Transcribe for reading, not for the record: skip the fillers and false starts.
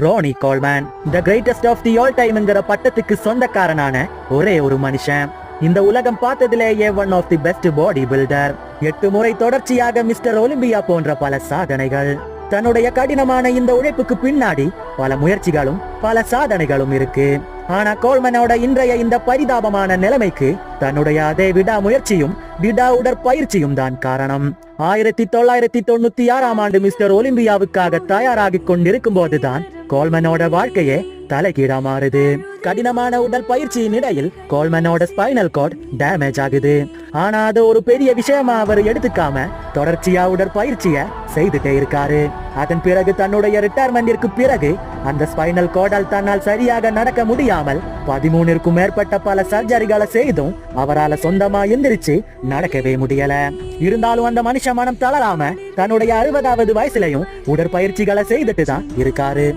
Ronnie Coleman the greatest of the all டைம்ங்கிற பட்டத்துக்கு சொந்தக்காரனான ஒரே ஒரு மனுஷன். இந்த உலகம் பார்த்ததிலேயே one of the best body builder. 8 முறை தொடர்ச்சியாக மிஸ்டர் ஒலிம்பியா போன்ற பல சாதனைகள். தன்னுடைய கடினமான இந்த உழைப்புக்கு பின்னாடி பல முயற்சிகளும் பல சாதனைகளும் இருக்கு. ஆனா கோல்மனோட இன்றைய இந்த பரிதாபமான நிலைமைக்கு தன்னுடைய அதே விடாமுயற்சியும் விடா உடற்பயிற்சியும் தான் காரணம். 1996ஆம் ஆண்டு மிஸ்டர் ஒலிம்பியாவுக்காக தயாராகி கொண்டிருக்கும் போதுதான் கோல்மனோட வாழ்க்கையே தலைகீழா மாறுது. கடினமான உடல் பயிற்சியின் இடையில் கோல்மனோட ஸ்பைனல் கார்டு டேமேஜ் ஆகுது. ஆனா அது ஒரு பெரிய விஷயமா அவர் எடுத்துக்காம தொடர்ச்சியா உடற்பயிற்சிய செய்துட்டே இருக்காரு. அதன் பிறகு தன்னுடைய ரிட்டையர்மெண்டிற்கு பிறகு அந்த ஸ்பைனல் கார்டால் தன்னால் சரியாக நடக்க முடியாமல் 13க்கும் மேற்பட்ட பல சர்ஜரிகளை செய்தும் அவரால் சொந்தமா எந்திரிச்சு நடக்கவே முடியல. இருந்தாலும் அந்த மனுஷ மனம் தளராம தன்னுடைய 60வது வயசுலயும் உடற்பயிற்சிகளை செய்துட்டு தான் இருக்காரு.